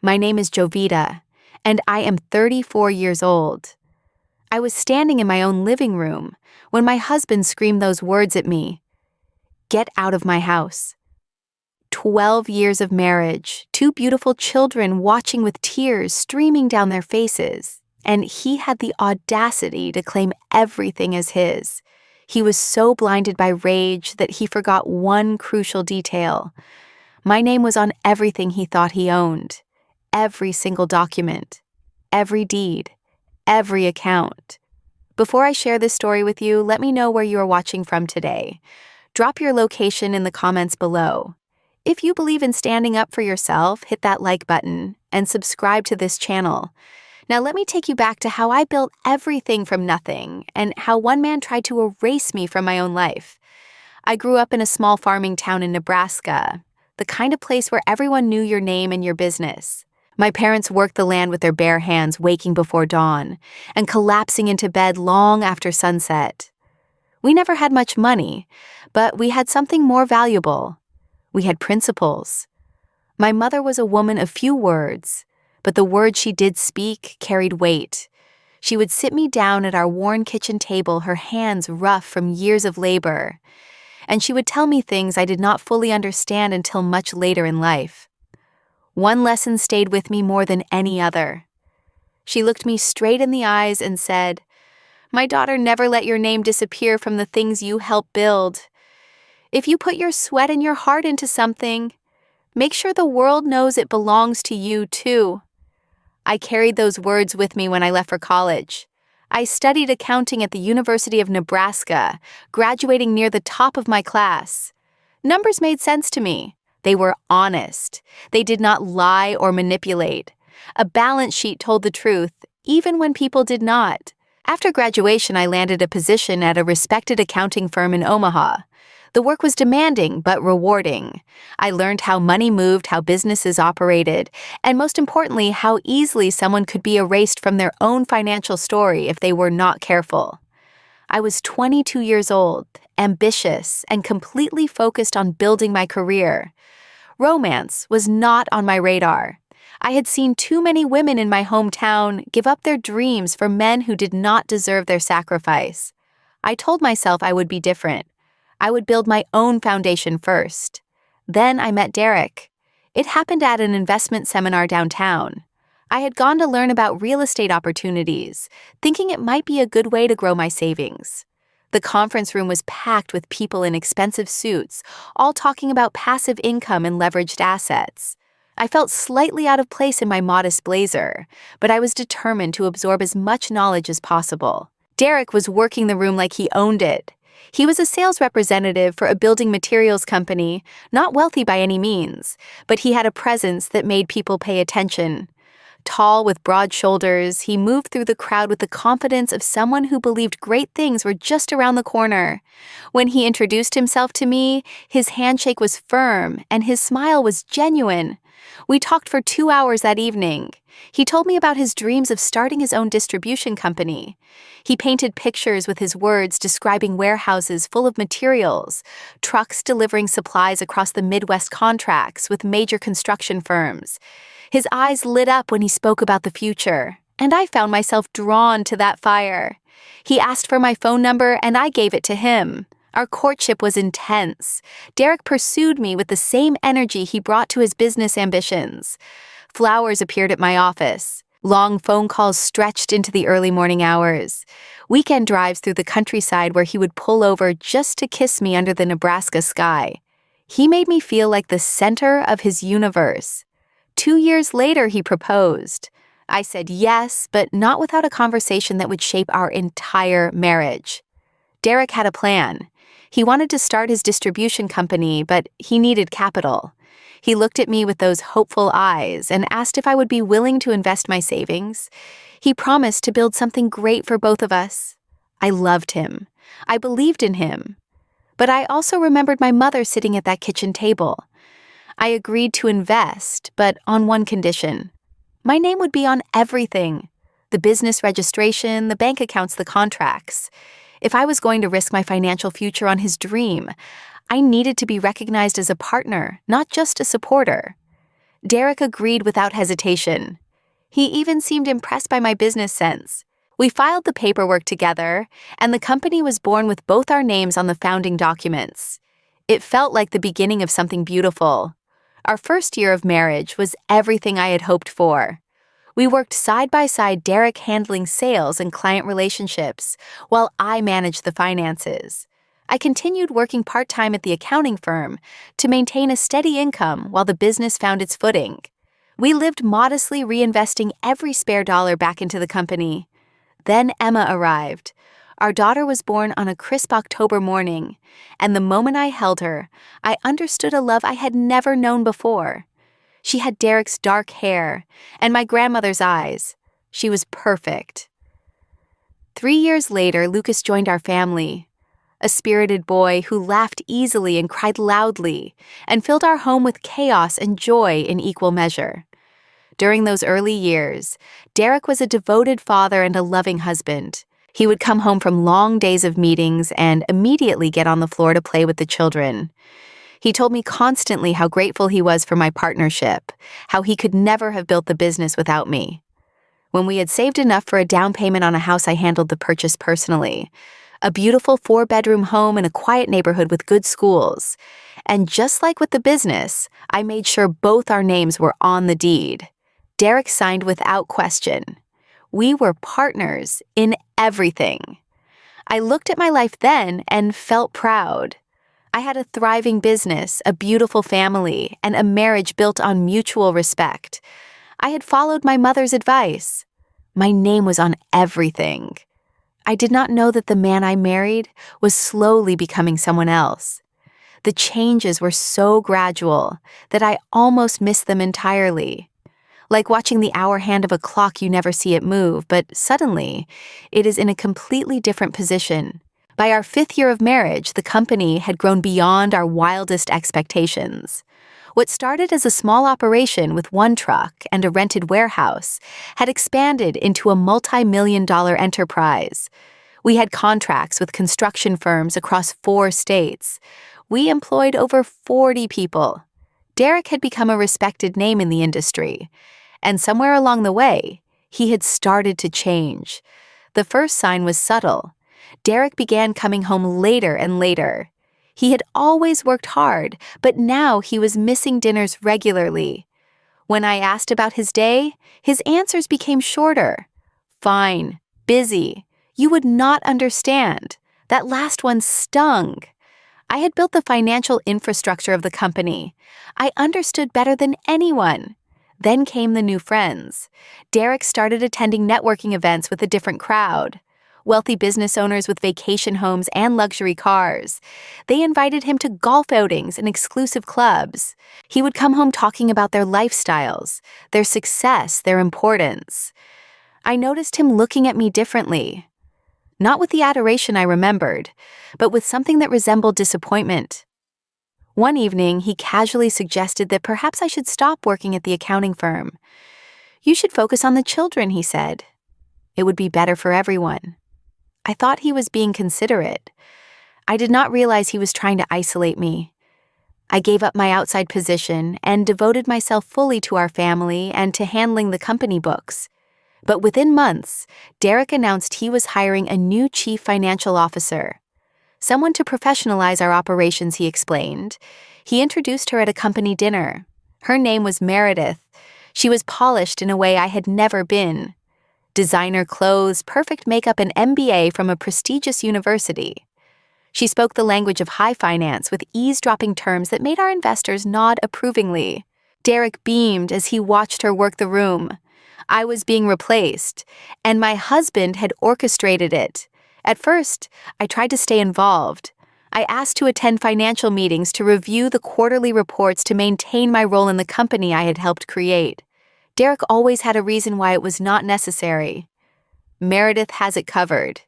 My name is Jovita, and I am 34 years old. I was standing in my own living room when my husband screamed those words at me. Get out of my house. 12 years of marriage, 2 beautiful children watching with tears streaming down their faces, and he had the audacity to claim everything as his. He was so blinded by rage that he forgot one crucial detail. My name was on everything he thought he owned. Every single document, every deed, every account. Before I share this story with you, let me know where you are watching from today. Drop your location in the comments below. If you believe in standing up for yourself, hit that like button and subscribe to this channel. Now let me take you back to how I built everything from nothing and how one man tried to erase me from my own life. I grew up in a small farming town in Nebraska, the kind of place where everyone knew your name and your business. My parents worked the land with their bare hands, waking before dawn and collapsing into bed long after sunset. We never had much money, but we had something more valuable. We had principles. My mother was a woman of few words, but the words she did speak carried weight. She would sit me down at our worn kitchen table, her hands rough from years of labor, and she would tell me things I did not fully understand until much later in life. One lesson stayed with me more than any other. She looked me straight in the eyes and said, "My daughter, never let your name disappear from the things you help build. If you put your sweat and your heart into something, make sure the world knows it belongs to you too." I carried those words with me when I left for college. I studied accounting at the University of Nebraska, graduating near the top of my class. Numbers made sense to me. They were honest. They did not lie or manipulate. A balance sheet told the truth, even when people did not. After graduation, I landed a position at a respected accounting firm in Omaha. The work was demanding but rewarding. I learned how money moved, how businesses operated, and most importantly, how easily someone could be erased from their own financial story if they were not careful. I was 22 years old, ambitious, and completely focused on building my career. Romance was not on my radar. I had seen too many women in my hometown give up their dreams for men who did not deserve their sacrifice. I told myself I would be different. I would build my own foundation first. Then I met Derek. It happened at an investment seminar downtown. I had gone to learn about real estate opportunities, thinking it might be a good way to grow my savings. The conference room was packed with people in expensive suits, all talking about passive income and leveraged assets. I felt slightly out of place in my modest blazer, but I was determined to absorb as much knowledge as possible. Derek was working the room like he owned it. He was a sales representative for a building materials company, not wealthy by any means, but he had a presence that made people pay attention. Tall with broad shoulders, he moved through the crowd with the confidence of someone who believed great things were just around the corner. When he introduced himself to me, his handshake was firm and his smile was genuine. We talked for 2 hours that evening. He told me about his dreams of starting his own distribution company. He painted pictures with his words describing warehouses full of materials, trucks delivering supplies across the Midwest contracts with major construction firms. His eyes lit up when he spoke about the future, and I found myself drawn to that fire. He asked for my phone number, and I gave it to him. Our courtship was intense. Derek pursued me with the same energy he brought to his business ambitions. Flowers appeared at my office. Long phone calls stretched into the early morning hours. Weekend drives through the countryside where he would pull over just to kiss me under the Nebraska sky. He made me feel like the center of his universe. 2 years later, he proposed. I said yes, but not without a conversation that would shape our entire marriage. Derek had a plan. He wanted to start his distribution company, but he needed capital. He looked at me with those hopeful eyes and asked if I would be willing to invest my savings. He promised to build something great for both of us. I loved him. I believed in him. But I also remembered my mother sitting at that kitchen table. I agreed to invest, but on one condition. My name would be on everything. The business registration, the bank accounts, the contracts. If I was going to risk my financial future on his dream, I needed to be recognized as a partner, not just a supporter. Derek agreed without hesitation. He even seemed impressed by my business sense. We filed the paperwork together, and the company was born with both our names on the founding documents. It felt like the beginning of something beautiful. Our first year of marriage was everything I had hoped for. We worked side by side, Derek handling sales and client relationships, while I managed the finances. I continued working part-time at the accounting firm to maintain a steady income while the business found its footing. We lived modestly, reinvesting every spare dollar back into the company. Then Emma arrived. Our daughter was born on a crisp October morning, and the moment I held her, I understood a love I had never known before. She had Derek's dark hair and my grandmother's eyes. She was perfect. 3 years later, Lucas joined our family. A spirited boy who laughed easily and cried loudly and filled our home with chaos and joy in equal measure. During those early years, Derek was a devoted father and a loving husband. He would come home from long days of meetings and immediately get on the floor to play with the children. He told me constantly how grateful he was for my partnership, how he could never have built the business without me. When we had saved enough for a down payment on a house, I handled the purchase personally. A beautiful 4-bedroom home in a quiet neighborhood with good schools. And just like with the business, I made sure both our names were on the deed. Derek signed without question. We were partners in everything. I looked at my life then and felt proud. I had a thriving business, a beautiful family, and a marriage built on mutual respect. I had followed my mother's advice. My name was on everything. I did not know that the man I married was slowly becoming someone else. The changes were so gradual that I almost missed them entirely. Like watching the hour hand of a clock, you never see it move, but suddenly, it is in a completely different position. By our 5th year of marriage, the company had grown beyond our wildest expectations. What started as a small operation with 1 truck and a rented warehouse had expanded into a multi-million-dollar enterprise. We had contracts with construction firms across 4 states. We employed over 40 people. Derek had become a respected name in the industry. And somewhere along the way, he had started to change. The first sign was subtle. Derek began coming home later and later. He had always worked hard, but now he was missing dinners regularly. When I asked about his day, his answers became shorter. Fine, busy. You would not understand. That last one stung. I had built the financial infrastructure of the company. I understood better than anyone. Then came the new friends. Derek started attending networking events with a different crowd. Wealthy business owners with vacation homes and luxury cars. They invited him to golf outings and exclusive clubs. He would come home talking about their lifestyles, their success, their importance. I noticed him looking at me differently. Not with the adoration I remembered, but with something that resembled disappointment. One evening, he casually suggested that perhaps I should stop working at the accounting firm. "You should focus on the children," he said. "It would be better for everyone." I thought he was being considerate. I did not realize he was trying to isolate me. I gave up my outside position and devoted myself fully to our family and to handling the company books. But within months, Derek announced he was hiring a new chief financial officer. Someone to professionalize our operations, he explained. He introduced her at a company dinner. Her name was Meredith. She was polished in a way I had never been. Designer clothes, perfect makeup, and MBA from a prestigious university. She spoke the language of high finance with eavesdropping terms that made our investors nod approvingly. Derek beamed as he watched her work the room. I was being replaced, and my husband had orchestrated it. At first, I tried to stay involved. I asked to attend financial meetings to review the quarterly reports to maintain my role in the company I had helped create. Derek always had a reason why it was not necessary. "Meredith has it covered.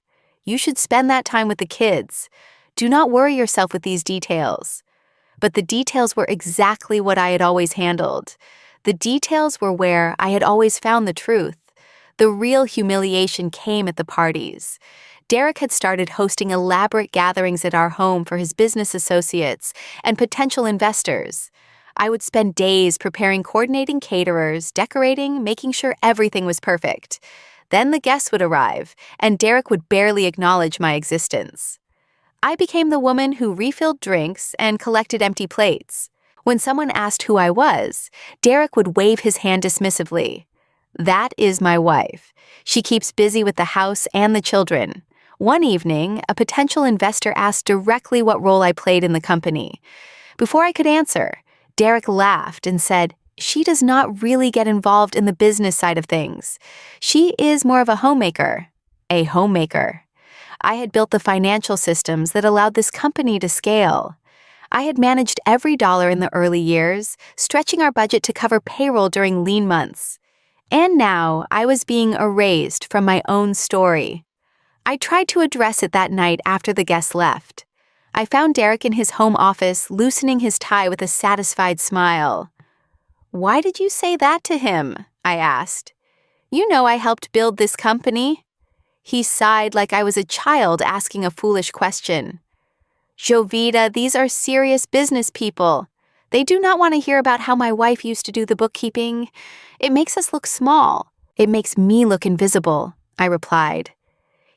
You should spend that time with the kids. Do not worry yourself with these details." But the details were exactly what I had always handled. The details were where I had always found the truth. The real humiliation came at the parties. Derek had started hosting elaborate gatherings at our home for his business associates and potential investors. I would spend days preparing, coordinating caterers, decorating, making sure everything was perfect. Then the guests would arrive, and Derek would barely acknowledge my existence. I became the woman who refilled drinks and collected empty plates. When someone asked who I was, Derek would wave his hand dismissively. That is my wife. She keeps busy with the house and the children. One evening, a potential investor asked directly what role I played in the company. Before I could answer, Derek laughed and said, "She does not really get involved in the business side of things. She is more of a homemaker." A homemaker. I had built the financial systems that allowed this company to scale. I had managed every dollar in the early years, stretching our budget to cover payroll during lean months. And now I was being erased from my own story. I tried to address it that night after the guests left. I found Derek in his home office, loosening his tie with a satisfied smile. "Why did you say that to him?" I asked. "You know I helped build this company." He sighed like I was a child asking a foolish question. "Jovita, these are serious business people. They do not want to hear about how my wife used to do the bookkeeping. It makes us look small. It makes me look invisible," I replied.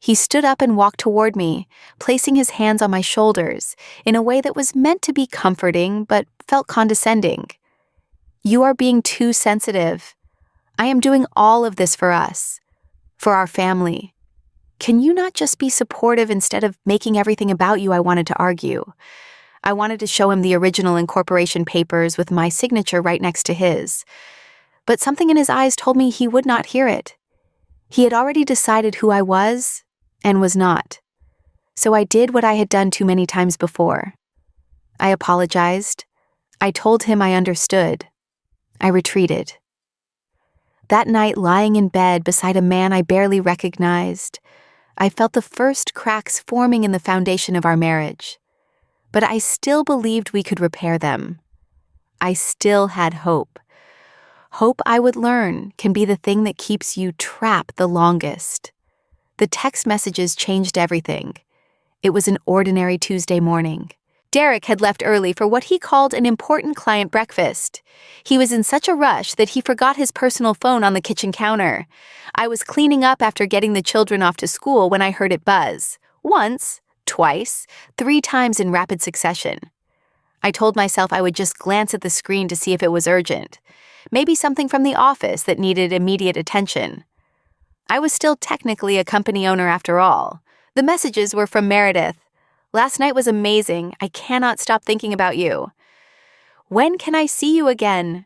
He stood up and walked toward me, placing his hands on my shoulders in a way that was meant to be comforting but felt condescending. "You are being too sensitive. I am doing all of this for us, for our family. Can you not just be supportive instead of making everything about you?" I wanted to argue. I wanted to show him the original incorporation papers with my signature right next to his. But something in his eyes told me he would not hear it. He had already decided who I was and was not. So I did what I had done too many times before. I apologized. I told him I understood. I retreated. That night, lying in bed beside a man I barely recognized, I felt the first cracks forming in the foundation of our marriage. But I still believed we could repair them. I still had hope. Hope I would learn can be the thing that keeps you trapped the longest. The text messages changed everything. It was an ordinary Tuesday morning. Derek had left early for what he called an important client breakfast. He was in such a rush that he forgot his personal phone on the kitchen counter. I was cleaning up after getting the children off to school when I heard it buzz. Once, twice, 3 times in rapid succession. I told myself I would just glance at the screen to see if it was urgent. Maybe something from the office that needed immediate attention. I was still technically a company owner after all. The messages were from Meredith. "Last night was amazing. I cannot stop thinking about you. When can I see you again?"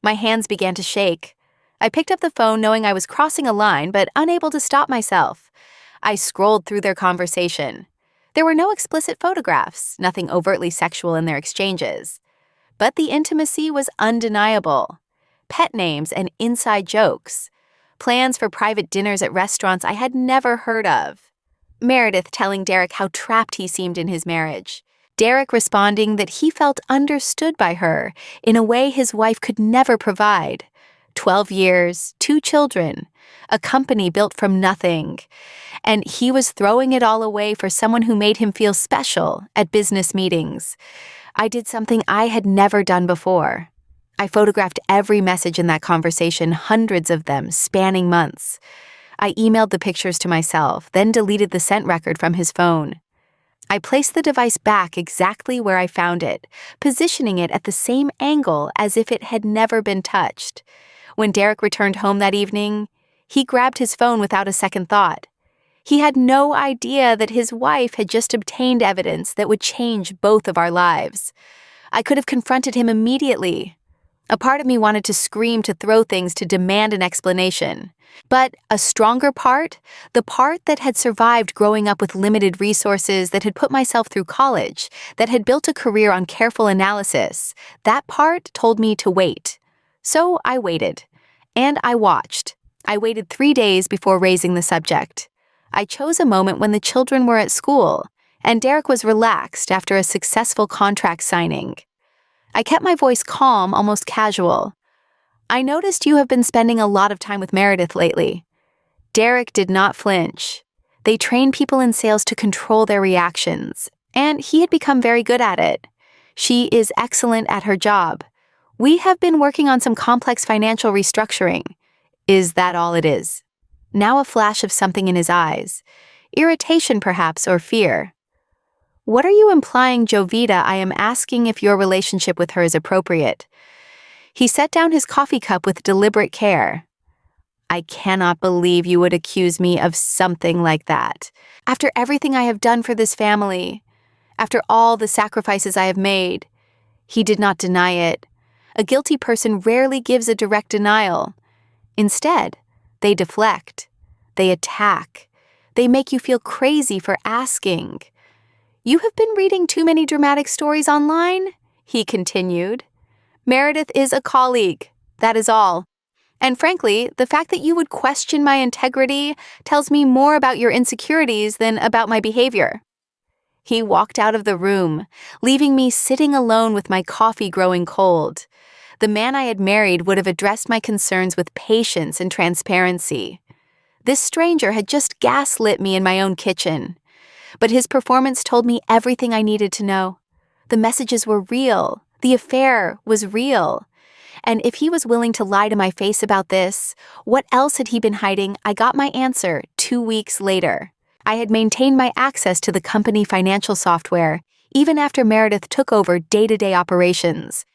My hands began to shake. I picked up the phone knowing I was crossing a line but unable to stop myself. I scrolled through their conversation. There were no explicit photographs, nothing overtly sexual in their exchanges. But the intimacy was undeniable. Pet names and inside jokes. Plans for private dinners at restaurants I had never heard of. Meredith telling Derek how trapped he seemed in his marriage. Derek responding that he felt understood by her in a way his wife could never provide. 12 years, 2 children, a company built from nothing. And he was throwing it all away for someone who made him feel special at business meetings. I did something I had never done before. I photographed every message in that conversation, hundreds of them, spanning months. I emailed the pictures to myself, then deleted the sent record from his phone. I placed the device back exactly where I found it, positioning it at the same angle as if it had never been touched. When Derek returned home that evening, he grabbed his phone without a second thought. He had no idea that his wife had just obtained evidence that would change both of our lives. I could have confronted him immediately. A part of me wanted to scream, to throw things, to demand an explanation. But a stronger part, the part that had survived growing up with limited resources, that had put myself through college, that had built a career on careful analysis, that part told me to wait. So I waited. And I watched. I waited 3 days before raising the subject. I chose a moment when the children were at school, and Derek was relaxed after a successful contract signing. I kept my voice calm, almost casual. "I noticed you have been spending a lot of time with Meredith lately." Derek did not flinch. They train people in sales to control their reactions, and he had become very good at it. "She is excellent at her job. We have been working on some complex financial restructuring. Is that all it is? Now a flash of something in his eyes. Irritation perhaps, or fear. What are you implying, Jovita? I am asking if your relationship with her is appropriate. He set down his coffee cup with deliberate care. I cannot believe you would accuse me of something like that. After everything I have done for this family, after all the sacrifices I have made. He did not deny it. A guilty person rarely gives a direct denial. Instead, they deflect. They attack. They make you feel crazy for asking. You have been reading too many dramatic stories online, he continued. Meredith is a colleague. That is all. And frankly, the fact that you would question my integrity tells me more about your insecurities than about my behavior. He walked out of the room, leaving me sitting alone with my coffee growing cold. The man I had married would have addressed my concerns with patience and transparency. This stranger had just gaslit me in my own kitchen. But his performance told me everything I needed to know. The messages were real. The affair was real. And if he was willing to lie to my face about this, what else had he been hiding? I got my answer 2 weeks later. I had maintained my access to the company financial software, even after Meredith took over day-to-day operations.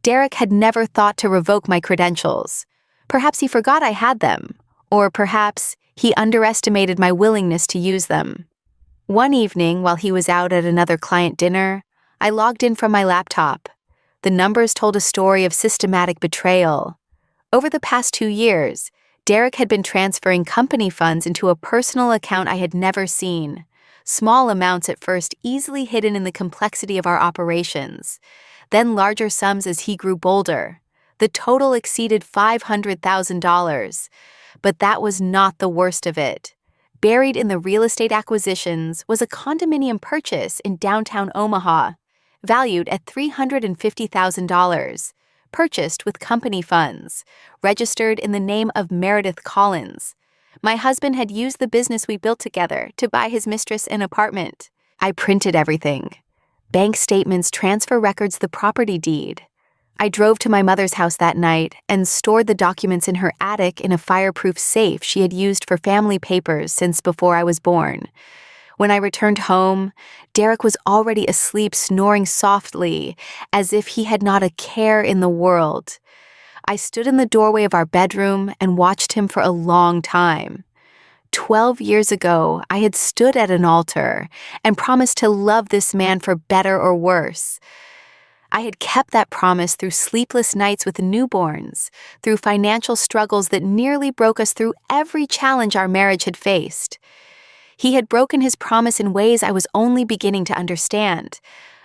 Derek had never thought to revoke my credentials. Perhaps he forgot I had them, or perhaps he underestimated my willingness to use them. One evening, while he was out at another client dinner, I logged in from my laptop. The numbers told a story of systematic betrayal. Over the past 2 years, Derek had been transferring company funds into a personal account I had never seen. Small amounts at first, easily hidden in the complexity of our operations. Then larger sums as he grew bolder. The total exceeded $500,000. But that was not the worst of it. Buried in the real estate acquisitions was a condominium purchase in downtown Omaha, valued at $350,000. Purchased with company funds, registered in the name of Meredith Collins. My husband had used the business we built together to buy his mistress an apartment. I printed everything. Bank statements, transfer records, the property deed. I drove to my mother's house that night and stored the documents in her attic in a fireproof safe she had used for family papers since before I was born. When I returned home, Derek was already asleep, snoring softly, as if he had not a care in the world. I stood in the doorway of our bedroom and watched him for a long time. 12 years ago, I had stood at an altar and promised to love this man for better or worse. I had kept that promise through sleepless nights with newborns, through financial struggles that nearly broke us, through every challenge our marriage had faced. He had broken his promise in ways I was only beginning to understand.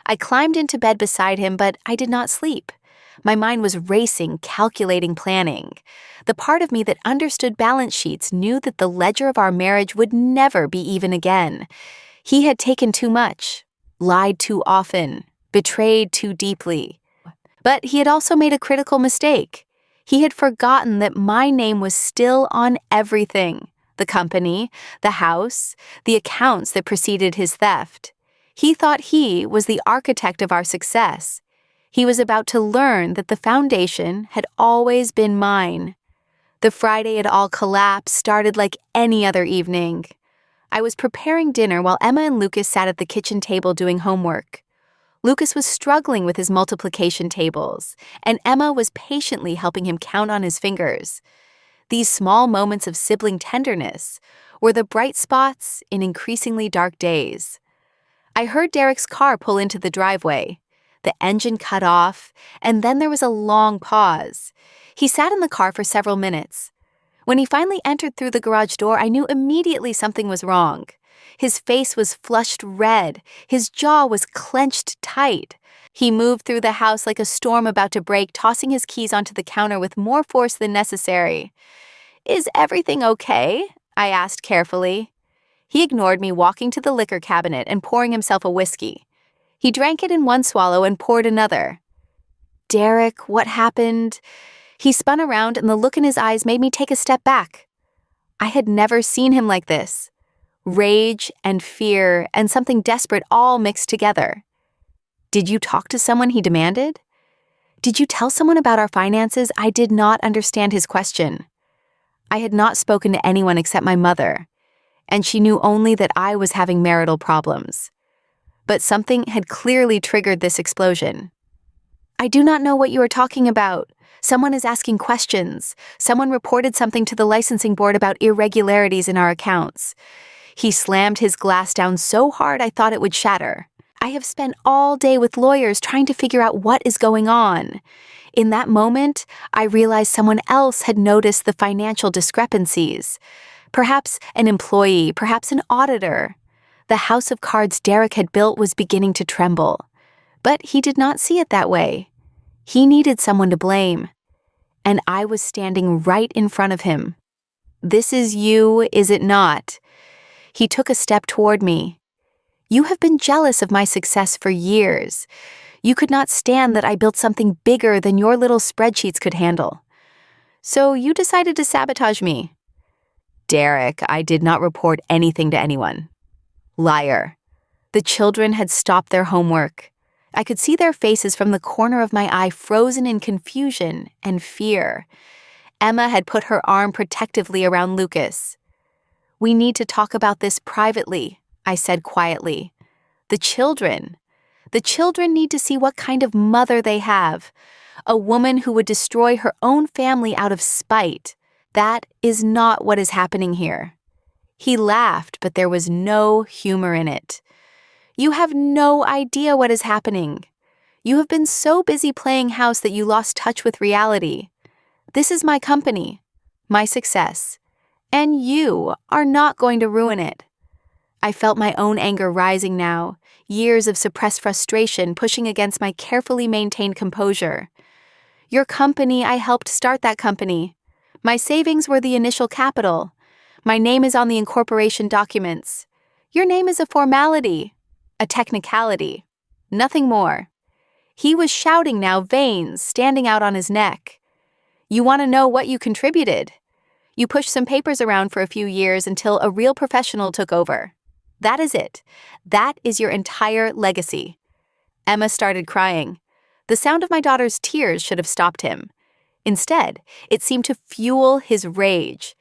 I climbed into bed beside him, but I did not sleep. My mind was racing, calculating, planning. The part of me that understood balance sheets knew that the ledger of our marriage would never be even again. He had taken too much, lied too often, betrayed too deeply. But he had also made a critical mistake. He had forgotten that my name was still on everything. The company, the house, the accounts that preceded his theft. He thought he was the architect of our success. He was about to learn that the foundation had always been mine. The Friday it all collapsed started like any other evening. I was preparing dinner while Emma and Lucas sat at the kitchen table doing homework. Lucas was struggling with his multiplication tables, and Emma was patiently helping him count on his fingers. These small moments of sibling tenderness were the bright spots in increasingly dark days. I heard Derek's car pull into the driveway. The engine cut off, and then there was a long pause. He sat in the car for several minutes. When he finally entered through the garage door, I knew immediately something was wrong. His face was flushed red. His jaw was clenched tight. He moved through the house like a storm about to break, tossing his keys onto the counter with more force than necessary. "Is everything okay?" I asked carefully. He ignored me, walking to the liquor cabinet and pouring himself a whiskey. He drank it in one swallow and poured another. "Derek, what happened?" He spun around, and the look in his eyes made me take a step back. I had never seen him like this. Rage and fear and something desperate all mixed together. "Did you talk to someone?" he demanded. Did you tell someone about our finances? I did not understand his question. I had not spoken to anyone except my mother, and she knew only that I was having marital problems. But something had clearly triggered this explosion. I do not know what you are talking about. Someone is asking questions. Someone reported something to the licensing board about irregularities in our accounts. He slammed his glass down so hard I thought it would shatter. I have spent all day with lawyers trying to figure out what is going on. In that moment, I realized someone else had noticed the financial discrepancies. Perhaps an employee, perhaps an auditor. The house of cards Derek had built was beginning to tremble. But he did not see it that way. He needed someone to blame. And I was standing right in front of him. This is you, is it not? He took a step toward me. You have been jealous of my success for years. You could not stand that I built something bigger than your little spreadsheets could handle. So you decided to sabotage me. Derek, I did not report anything to anyone. Liar. The children had stopped their homework. I could see their faces from the corner of my eye frozen in confusion and fear. Emma had put her arm protectively around Lucas. We need to talk about this privately, I said quietly. The children need to see what kind of mother they have. A woman who would destroy her own family out of spite. That is not what is happening here. He laughed, but there was no humor in it. You have no idea what is happening. You have been so busy playing house that you lost touch with reality. This is my company, my success, and you are not going to ruin it. I felt my own anger rising now, years of suppressed frustration pushing against my carefully maintained composure. Your company, I helped start that company. My savings were the initial capital. My name is on the incorporation documents. Your name is a formality. A technicality. Nothing more. He was shouting now, veins standing out on his neck. You want to know what you contributed? You pushed some papers around for a few years until a real professional took over. That is it. That is your entire legacy. Emma started crying. The sound of my daughter's tears should have stopped him. Instead, it seemed to fuel his rage.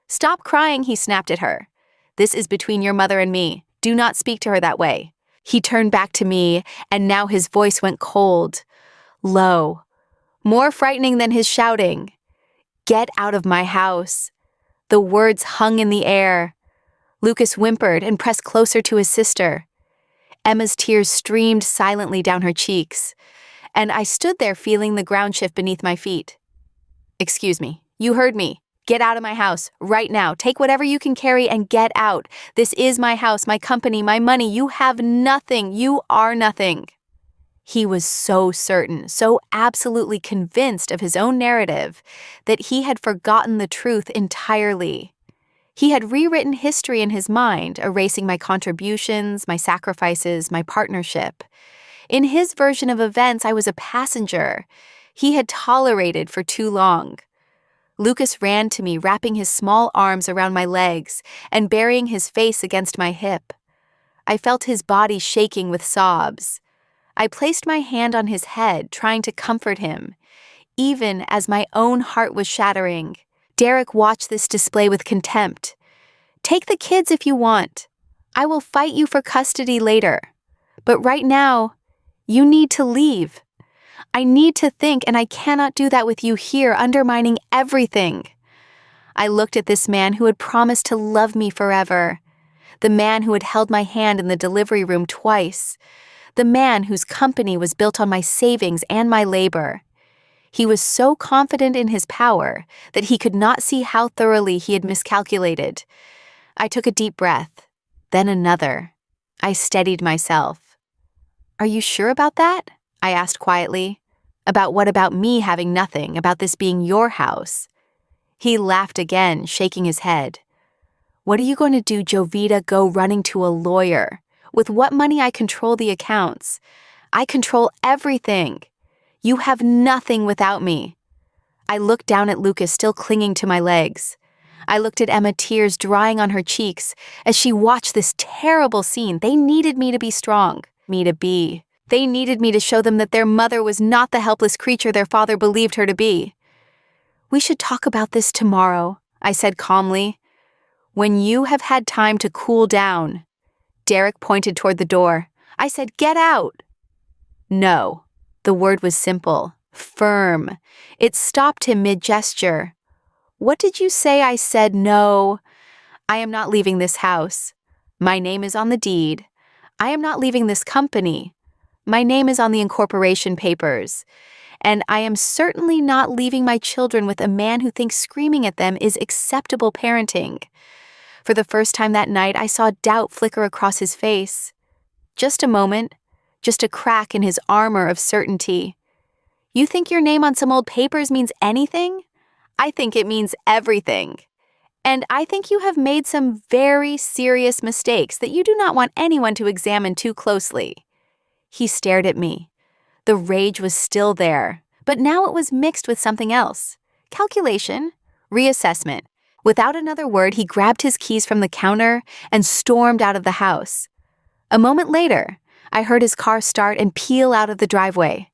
Stop crying, he snapped at her. This is between your mother and me. Do not speak to her that way. He turned back to me, and now his voice went cold, low, more frightening than his shouting. Get out of my house. The words hung in the air. Lucas whimpered and pressed closer to his sister. Emma's tears streamed silently down her cheeks, and I stood there feeling the ground shift beneath my feet. Excuse me, you heard me. Get out of my house, right now. Take whatever you can carry and get out. This is my house, my company, my money. You have nothing. You are nothing. He was so certain, so absolutely convinced of his own narrative, that he had forgotten the truth entirely. He had rewritten history in his mind, erasing my contributions, my sacrifices, my partnership. In his version of events, I was a passenger. He had tolerated for too long. Lucas ran to me, wrapping his small arms around my legs and burying his face against my hip. I felt his body shaking with sobs. I placed my hand on his head, trying to comfort him, even as my own heart was shattering. Derek watched this display with contempt. Take the kids if you want. I will fight you for custody later. But right now, you need to leave. I need to think, and I cannot do that with you here, undermining everything. I looked at this man who had promised to love me forever. The man who had held my hand in the delivery room twice. The man whose company was built on my savings and my labor. He was so confident in his power that he could not see how thoroughly he had miscalculated. I took a deep breath, then another. I steadied myself. Are you sure about that? I asked quietly. About what about me having nothing, about this being your house? He laughed again, shaking his head. What are you going to do, Jovita? Go running to a lawyer. With what money I control the accounts. I control everything. You have nothing without me. I looked down at Lucas, still clinging to my legs. I looked at Emma, tears drying on her cheeks, as she watched this terrible scene. They needed me to be strong, me to be They needed me to show them that their mother was not the helpless creature their father believed her to be. "We should talk about this tomorrow," I said calmly. "When you have had time to cool down." Derek pointed toward the door. I said, "Get out." No. The word was simple, firm. It stopped him mid-gesture. "What did you say?" I said. "No. I am not leaving this house. My name is on the deed. I am not leaving this company. My name is on the incorporation papers. And I am certainly not leaving my children with a man who thinks screaming at them is acceptable parenting." For the first time that night, I saw doubt flicker across his face. Just a moment, just a crack in his armor of certainty. "You think your name on some old papers means anything? I think it means everything. And I think you have made some very serious mistakes that you do not want anyone to examine too closely." He stared at me. The rage was still there, but now it was mixed with something else. Calculation, reassessment. Without another word, he grabbed his keys from the counter and stormed out of the house. A moment later, I heard his car start and peel out of the driveway.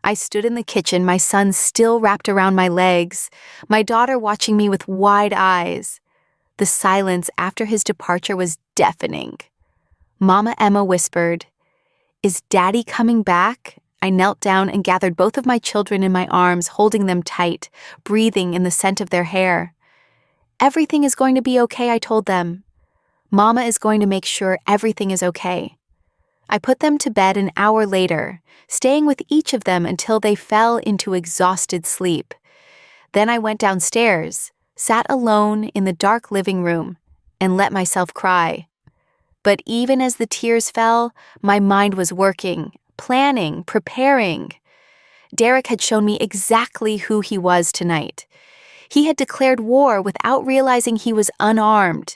I stood in the kitchen, my son still wrapped around my legs, my daughter watching me with wide eyes. The silence after his departure was deafening. Mama Emma whispered, "Is Daddy coming back?" I knelt down and gathered both of my children in my arms, holding them tight, breathing in the scent of their hair. "Everything is going to be okay," I told them. "Mama is going to make sure everything is okay." I put them to bed an hour later, staying with each of them until they fell into exhausted sleep. Then I went downstairs, sat alone in the dark living room, and let myself cry. But even as the tears fell, my mind was working, planning, preparing. Derek had shown me exactly who he was tonight. He had declared war without realizing he was unarmed.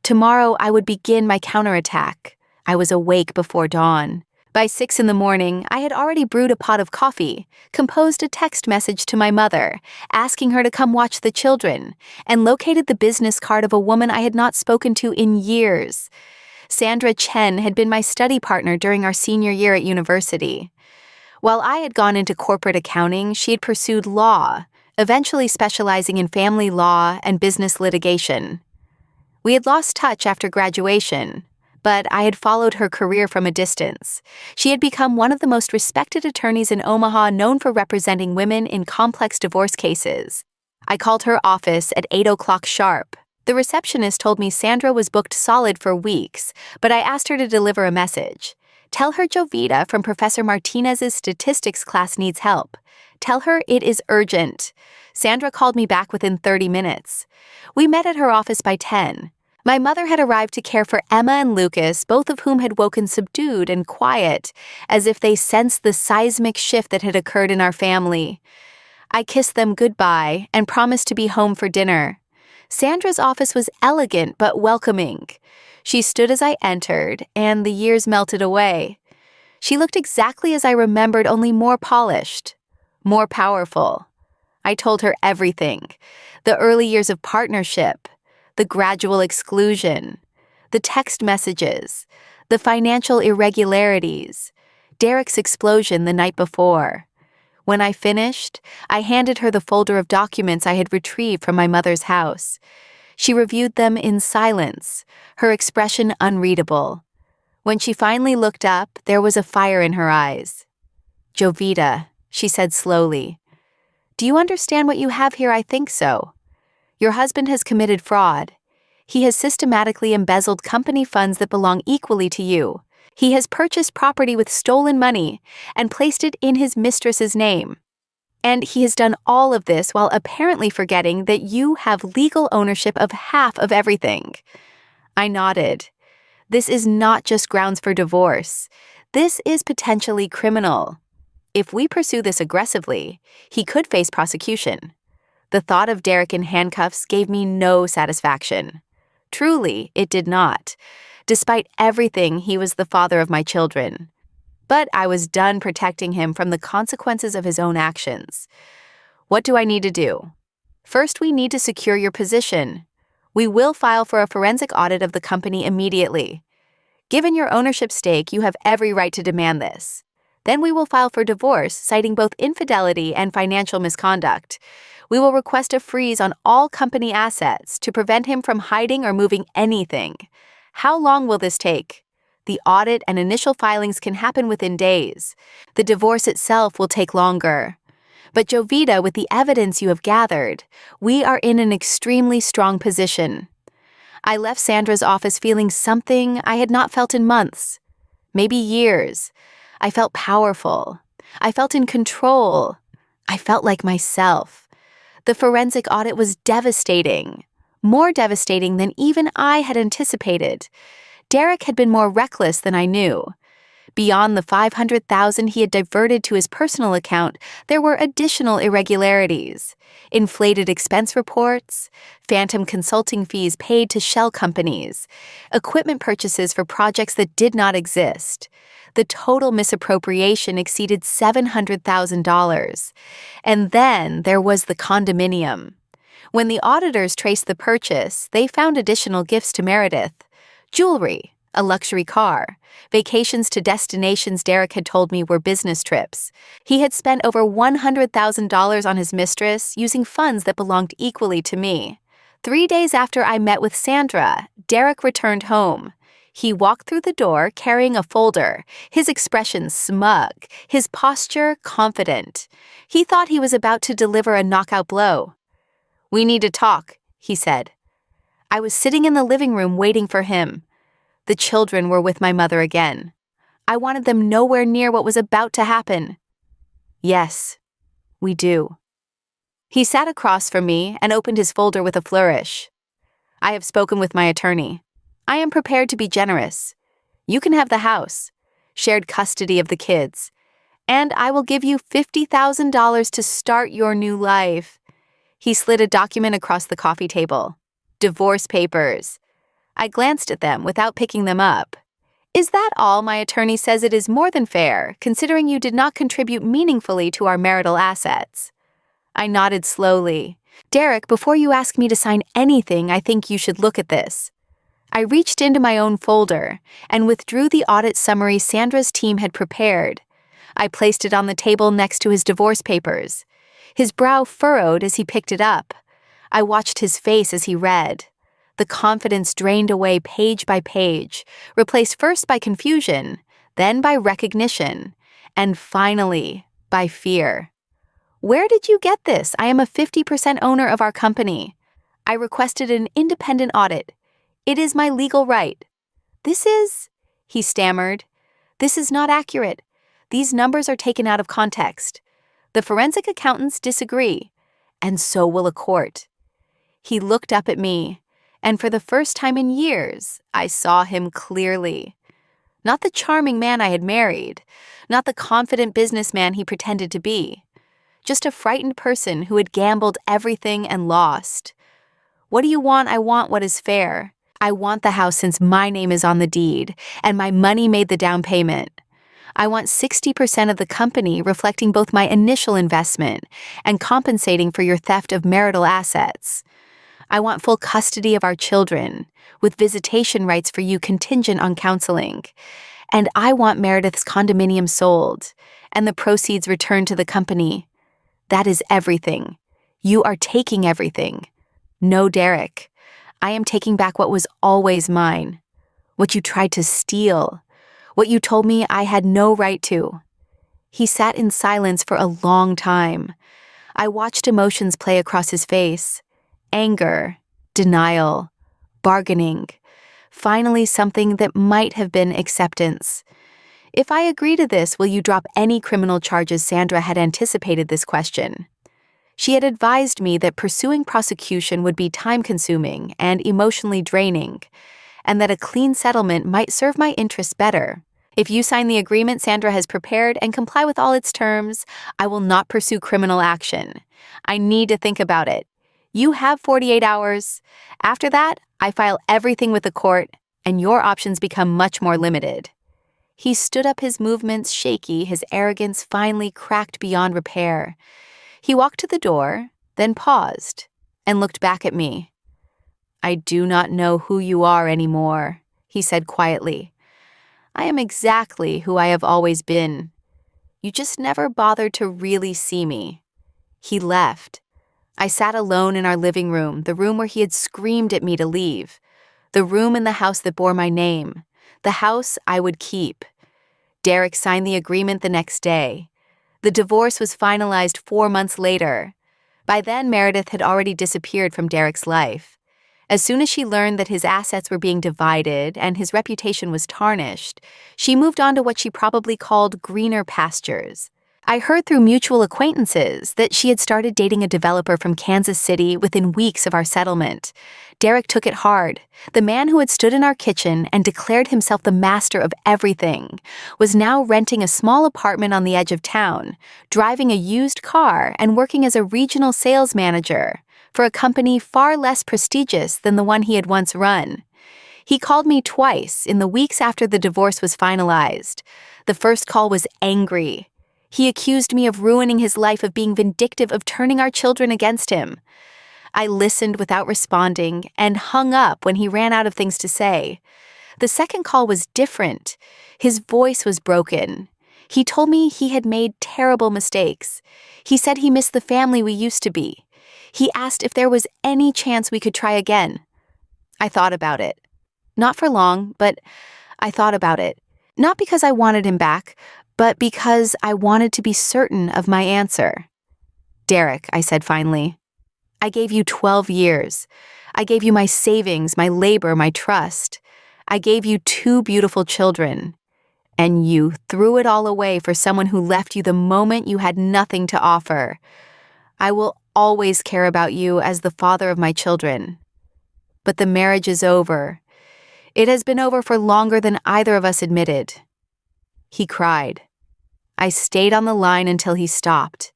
Tomorrow I would begin my counterattack. I was awake before dawn. By 6 a.m, I had already brewed a pot of coffee, composed a text message to my mother, asking her to come watch the children, and located the business card of a woman I had not spoken to in years. Sandra Chen had been my study partner during our senior year at university. While I had gone into corporate accounting, she had pursued law, eventually specializing in family law and business litigation. We had lost touch after graduation, but I had followed her career from a distance. She had become one of the most respected attorneys in Omaha, known for representing women in complex divorce cases. I called her office at 8 o'clock sharp. The receptionist told me Sandra was booked solid for weeks, but I asked her to deliver a message. "Tell her Jovita from Professor Martinez's statistics class needs help. Tell her it is urgent." Sandra called me back within 30 minutes. We met at her office by 10. My mother had arrived to care for Emma and Lucas, both of whom had woken subdued and quiet, as if they sensed the seismic shift that had occurred in our family. I kissed them goodbye and promised to be home for dinner. Sandra's office was elegant but welcoming. She stood as I entered, and the years melted away. She looked exactly as I remembered, only more polished, more powerful. I told her everything: the early years of partnership, the gradual exclusion, the text messages, the financial irregularities, Derek's explosion the night before. When I finished, I handed her the folder of documents I had retrieved from my mother's house. She reviewed them in silence, her expression unreadable. When she finally looked up, there was a fire in her eyes. "Jovita," she said slowly, "do you understand what you have here?" "I think so. Your husband has committed fraud. He has systematically embezzled company funds that belong equally to you. He has purchased property with stolen money and placed it in his mistress's name. And he has done all of this while apparently forgetting that you have legal ownership of half of everything." I nodded. "This is not just grounds for divorce. This is potentially criminal. If we pursue this aggressively, he could face prosecution." The thought of Derek in handcuffs gave me no satisfaction. Truly, it did not. Despite everything, he was the father of my children. But I was done protecting him from the consequences of his own actions. "What do I need to do?" "First, we need to secure your position. We will file for a forensic audit of the company immediately. Given your ownership stake, you have every right to demand this. Then we will file for divorce, citing both infidelity and financial misconduct. We will request a freeze on all company assets to prevent him from hiding or moving anything. How long will this take? The audit and initial filings can happen within days. The divorce itself will take longer. But Jovita, with the evidence you have gathered, we are in an extremely strong position. I left Sandra's office feeling something I had not felt in months, maybe years. I felt powerful. I felt in control. I felt like myself. The forensic audit was devastating, more devastating than even I had anticipated. Derek had been more reckless than I knew. Beyond the $500,000 he had diverted to his personal account, there were additional irregularities. Inflated expense reports, phantom consulting fees paid to shell companies, equipment purchases for projects that did not exist. The total misappropriation exceeded $700,000. And then there was the condominium. When the auditors traced the purchase, they found additional gifts to Meredith: jewelry, a luxury car, vacations to destinations Derek had told me were business trips. He had spent over $100,000 on his mistress using funds that belonged equally to me. 3 days after I met with Sandra, Derek returned home. He walked through the door carrying a folder, his expression smug, his posture confident. He thought he was about to deliver a knockout blow. "We need to talk," he said. I was sitting in the living room waiting for him. The children were with my mother again. I wanted them nowhere near what was about to happen. "Yes, we do." He sat across from me and opened his folder with a flourish. "I have spoken with my attorney. I am prepared to be generous. You can have the house, shared custody of the kids, and I will give you $50,000 to start your new life." He slid a document across the coffee table. Divorce papers. I glanced at them without picking them up. "Is that all? My attorney says it is more than fair, considering you did not contribute meaningfully to our marital assets." I nodded slowly. "Derek, before you ask me to sign anything, I think you should look at this." I reached into my own folder and withdrew the audit summary Sandra's team had prepared. I placed it on the table next to his divorce papers. His brow furrowed as he picked it up. I watched his face as he read. The confidence drained away page by page, replaced first by confusion, then by recognition, and finally by fear. "Where did you get this? I am a 50% owner of our company. I requested an independent audit. It is my legal right." "This is," he stammered, "this is not accurate. These numbers are taken out of context. The forensic accountants disagree, and so will a court." He looked up at me, and for the first time in years, I saw him clearly. Not the charming man I had married, not the confident businessman he pretended to be, just a frightened person who had gambled everything and lost. "What do you want?" "I want what is fair. I want the house since my name is on the deed, and my money made the down payment. I want 60% of the company, reflecting both my initial investment and compensating for your theft of marital assets. I want full custody of our children, with visitation rights for you contingent on counseling. And I want Meredith's condominium sold, and the proceeds returned to the company. That is everything. You are taking everything. No, Derek. I am taking back what was always mine. What you tried to steal. What you told me I had no right to." He sat in silence for a long time. I watched emotions play across his face. Anger, denial, bargaining. Finally, something that might have been acceptance. "If I agree to this, will you drop any criminal charges?" Sandra had anticipated this question. She had advised me that pursuing prosecution would be time-consuming and emotionally draining, and that a clean settlement might serve my interests better. "If you sign the agreement Sandra has prepared and comply with all its terms, I will not pursue criminal action. I need to think about it. You have 48 hours. After that, I file everything with the court, and your options become much more limited." He stood up, his movements shaky, his arrogance finally cracked beyond repair. He walked to the door, then paused, and looked back at me. "I do not know who you are anymore," he said quietly. I am exactly who I have always been. You just never bothered to really see me." He left. I sat alone in our living room, the room where he had screamed at me to leave, the room in the house that bore my name, the house I would keep. Derek signed the agreement the next day. The divorce was finalized 4 months later. By then, Meredith had already disappeared from Derek's life. As soon as she learned that his assets were being divided and his reputation was tarnished, she moved on to what she probably called greener pastures. I heard through mutual acquaintances that she had started dating a developer from Kansas City within weeks of our settlement. Derek took it hard. The man who had stood in our kitchen and declared himself the master of everything was now renting a small apartment on the edge of town, driving a used car, and working as a regional sales manager for a company far less prestigious than the one he had once run. He called me twice in the weeks after the divorce was finalized. The first call was angry. He accused me of ruining his life, of being vindictive, of turning our children against him. I listened without responding and hung up when he ran out of things to say. The second call was different. His voice was broken. He told me he had made terrible mistakes. He said he missed the family we used to be. He asked if there was any chance we could try again. I thought about it. Not for long, but I thought about it. Not because I wanted him back, but because I wanted to be certain of my answer. "Derek," I said finally, "I gave you 12 years. I gave you my savings, my labor, my trust. I gave you 2 beautiful children. And you threw it all away for someone who left you the moment you had nothing to offer. I will always care about you as the father of my children. But the marriage is over. It has been over for longer than either of us admitted." He cried. I stayed on the line until he stopped.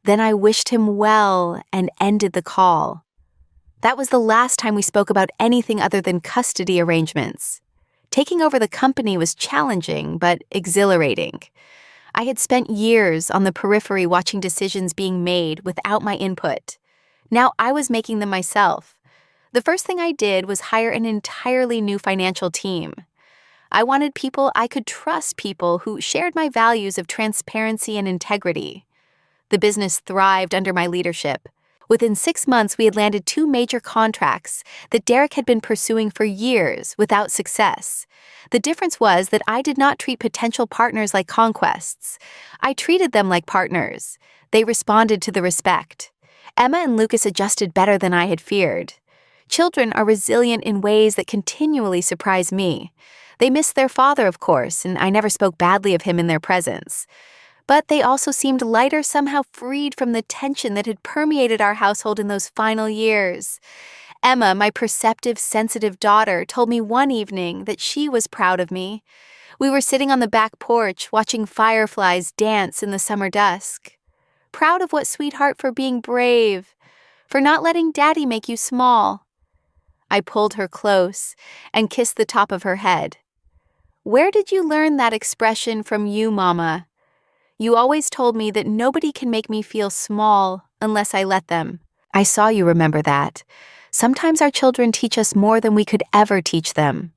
Then I wished him well and ended the call. That was the last time we spoke about anything other than custody arrangements. Taking over the company was challenging, but exhilarating. I had spent years on the periphery watching decisions being made without my input. Now I was making them myself. The first thing I did was hire an entirely new financial team. I wanted people I could trust, people who shared my values of transparency and integrity. The business thrived under my leadership. Within 6 months, we had landed 2 major contracts that Derek had been pursuing for years without success. The difference was that I did not treat potential partners like conquests. I treated them like partners. They responded to the respect. Emma and Lucas adjusted better than I had feared. Children are resilient in ways that continually surprise me. They missed their father, of course, and I never spoke badly of him in their presence. But they also seemed lighter, somehow freed from the tension that had permeated our household in those final years. Emma, my perceptive, sensitive daughter, told me one evening that she was proud of me. We were sitting on the back porch watching fireflies dance in the summer dusk. "Proud of what, sweetheart? For being brave. For not letting Daddy make you small." I pulled her close and kissed the top of her head. "Where did you learn that expression from you, Mama? You always told me that nobody can make me feel small unless I let them. I saw you remember that. Sometimes our children teach us more than we could ever teach them."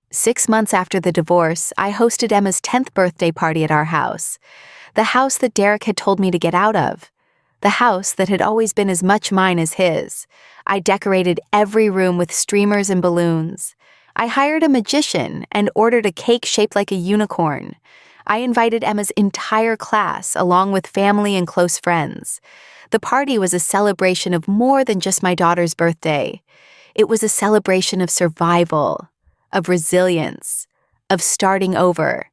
6 months after the divorce, I hosted Emma's 10th birthday party at our house. The house that Derek had told me to get out of. The house that had always been as much mine as his. I decorated every room with streamers and balloons. I hired a magician and ordered a cake shaped like a unicorn. I invited Emma's entire class, along with family and close friends. The party was a celebration of more than just my daughter's birthday. It was a celebration of survival, of resilience, of starting over.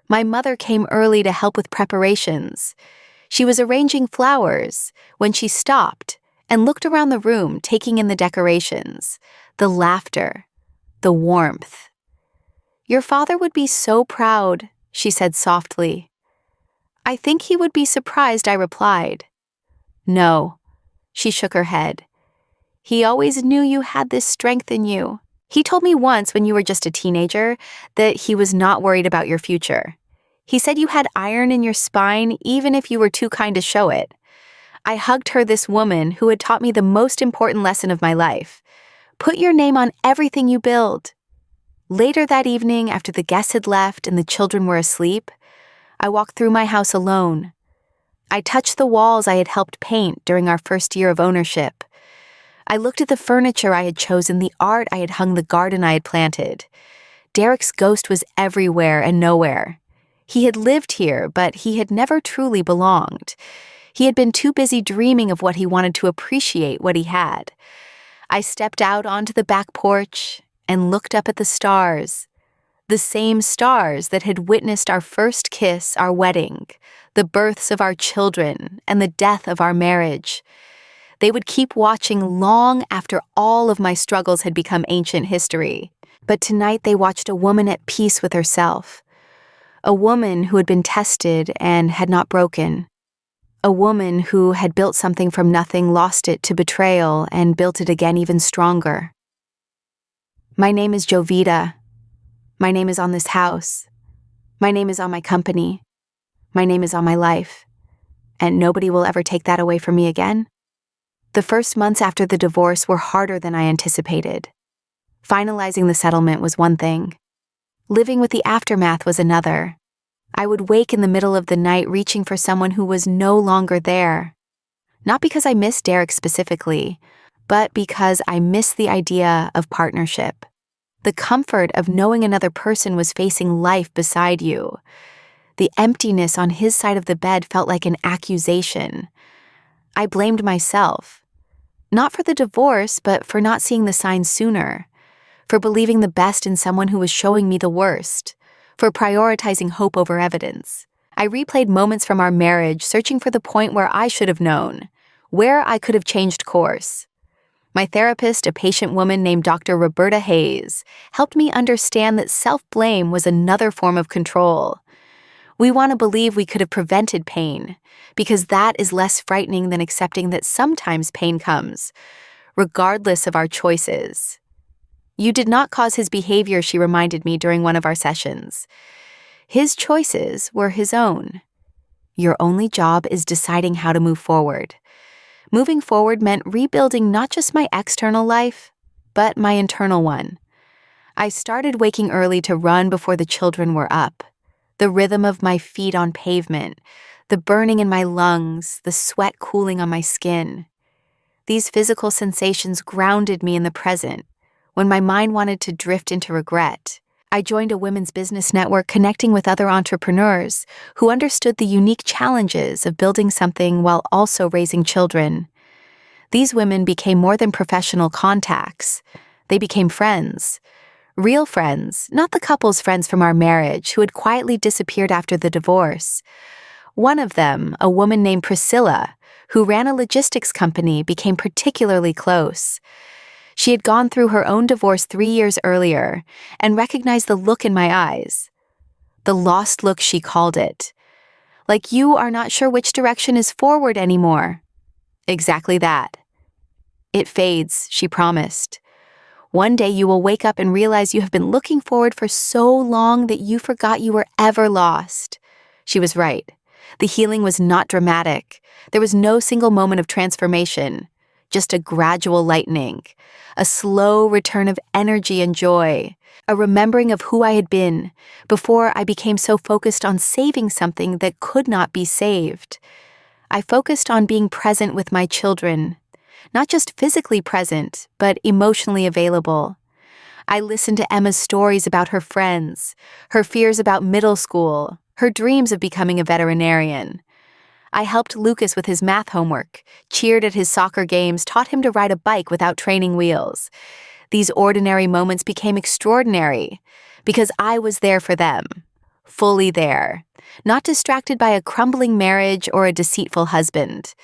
My mother came early to help with preparations. She was arranging flowers when she stopped and looked around the room, taking in the decorations, the laughter, the warmth. "Your father would be so proud," she said softly. "I think he would be surprised," I replied. "No," she shook her head. "He always knew you had this strength in you. He told me once when you were just a teenager that he was not worried about your future. He said you had iron in your spine even if you were too kind to show it." I hugged her, this woman who had taught me the most important lesson of my life. Put your name on everything you build. Later that evening, after the guests had left and the children were asleep, I walked through my house alone. I touched the walls I had helped paint during our first year of ownership. I looked at the furniture I had chosen, the art I had hung, the garden I had planted. Derek's ghost was everywhere and nowhere. He had lived here, but he had never truly belonged. He had been too busy dreaming of what he wanted to appreciate what he had. I stepped out onto the back porch and looked up at the stars. The same stars that had witnessed our first kiss, our wedding, the births of our children, and the death of our marriage. They would keep watching long after all of my struggles had become ancient history. But tonight they watched a woman at peace with herself. A woman who had been tested and had not broken. A woman who had built something from nothing, lost it to betrayal, and built it again even stronger. My name is Jovita. My name is on this house. My name is on my company. My name is on my life. And nobody will ever take that away from me again. The first months after the divorce were harder than I anticipated. Finalizing the settlement was one thing. Living with the aftermath was another. I would wake in the middle of the night reaching for someone who was no longer there. Not because I missed Derek specifically, but because I missed the idea of partnership. The comfort of knowing another person was facing life beside you. The emptiness on his side of the bed felt like an accusation. I blamed myself. Not for the divorce, but for not seeing the signs sooner. For believing the best in someone who was showing me the worst. For prioritizing hope over evidence. I replayed moments from our marriage, searching for the point where I should have known, where I could have changed course. My therapist, a patient woman named Dr. Roberta Hayes, helped me understand that self-blame was another form of control. We want to believe we could have prevented pain, because that is less frightening than accepting that sometimes pain comes, regardless of our choices. You did not cause his behavior, she reminded me during one of our sessions. His choices were his own. Your only job is deciding how to move forward. Moving forward meant rebuilding not just my external life, but my internal one. I started waking early to run before the children were up. The rhythm of my feet on pavement, the burning in my lungs, the sweat cooling on my skin. These physical sensations grounded me in the present. When my mind wanted to drift into regret, I joined a women's business network connecting with other entrepreneurs who understood the unique challenges of building something while also raising children. These women became more than professional contacts. They became friends. Real friends, not the couple's friends from our marriage who had quietly disappeared after the divorce. One of them, a woman named Priscilla, who ran a logistics company, became particularly close. She had gone through her own divorce 3 years earlier and recognized the look in my eyes. The lost look, she called it. Like you are not sure which direction is forward anymore. Exactly that. It fades, she promised. One day you will wake up and realize you have been looking forward for so long that you forgot you were ever lost. She was right. The healing was not dramatic. There was no single moment of transformation. Just a gradual lightening, a slow return of energy and joy, a remembering of who I had been before I became so focused on saving something that could not be saved. I focused on being present with my children, not just physically present, but emotionally available. I listened to Emma's stories about her friends, her fears about middle school, her dreams of becoming a veterinarian. I helped Lucas with his math homework, cheered at his soccer games, taught him to ride a bike without training wheels. These ordinary moments became extraordinary because I was there for them, fully there, not distracted by a crumbling marriage or a deceitful husband.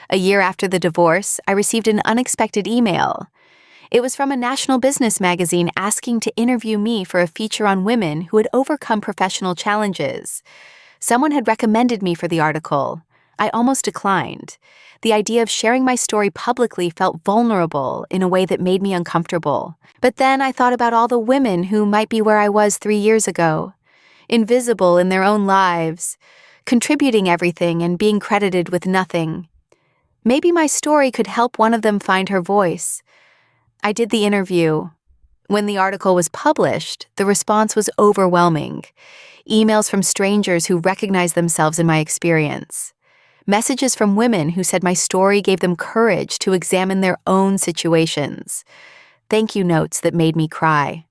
A year after the divorce, I received an unexpected email. It was from a national business magazine asking to interview me for a feature on women who had overcome professional challenges. Someone had recommended me for the article. I almost declined. The idea of sharing my story publicly felt vulnerable in a way that made me uncomfortable. But then I thought about all the women who might be where I was 3 years ago, invisible in their own lives, contributing everything and being credited with nothing. Maybe my story could help one of them find her voice. I did the interview. When the article was published, the response was overwhelming. Emails from strangers who recognized themselves in my experience. Messages from women who said my story gave them courage to examine their own situations. Thank you notes that made me cry.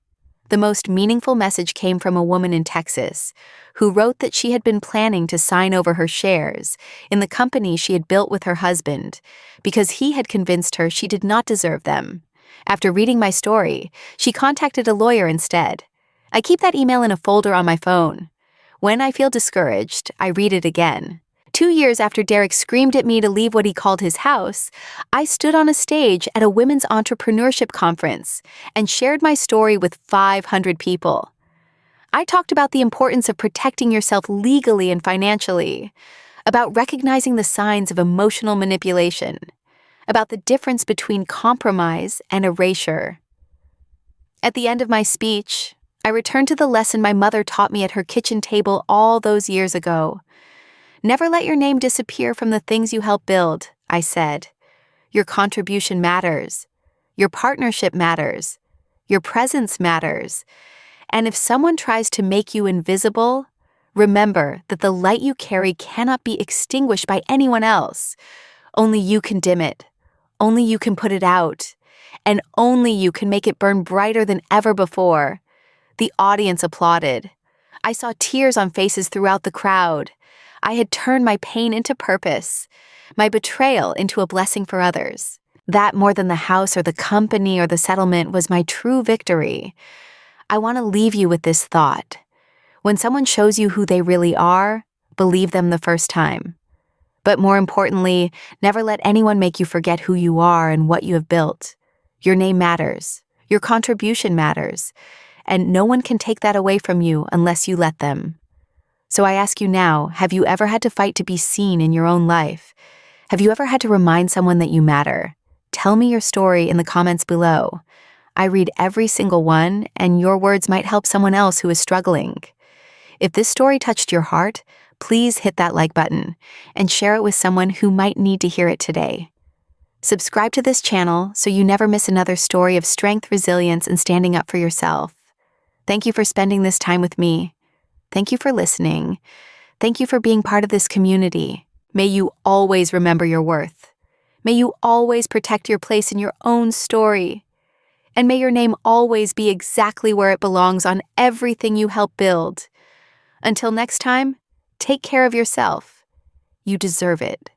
The most meaningful message came from a woman in Texas who wrote that she had been planning to sign over her shares in the company she had built with her husband because he had convinced her she did not deserve them. After reading my story, she contacted a lawyer instead. I keep that email in a folder on my phone. When I feel discouraged, I read it again. 2 years after Derek screamed at me to leave what he called his house, I stood on a stage at a women's entrepreneurship conference and shared my story with 500 people. I talked about the importance of protecting yourself legally and financially, about recognizing the signs of emotional manipulation, about the difference between compromise and erasure. At the end of my speech, I returned to the lesson my mother taught me at her kitchen table all those years ago. Never let your name disappear from the things you help build, I said. Your contribution matters. Your partnership matters. Your presence matters. And if someone tries to make you invisible, remember that the light you carry cannot be extinguished by anyone else. Only you can dim it. Only you can put it out. And only you can make it burn brighter than ever before. The audience applauded. I saw tears on faces throughout the crowd. I had turned my pain into purpose, my betrayal into a blessing for others. That, more than the house or the company or the settlement, was my true victory. I want to leave you with this thought. When someone shows you who they really are, believe them the first time. But more importantly, never let anyone make you forget who you are and what you have built. Your name matters. Your contribution matters. And no one can take that away from you unless you let them. So I ask you now, have you ever had to fight to be seen in your own life? Have you ever had to remind someone that you matter? Tell me your story in the comments below. I read every single one, and your words might help someone else who is struggling. If this story touched your heart, please hit that like button and share it with someone who might need to hear it today. Subscribe to this channel so you never miss another story of strength, resilience, and standing up for yourself. Thank you for spending this time with me. Thank you for listening. Thank you for being part of this community. May you always remember your worth. May you always protect your place in your own story. And may your name always be exactly where it belongs on everything you help build. Until next time, take care of yourself. You deserve it.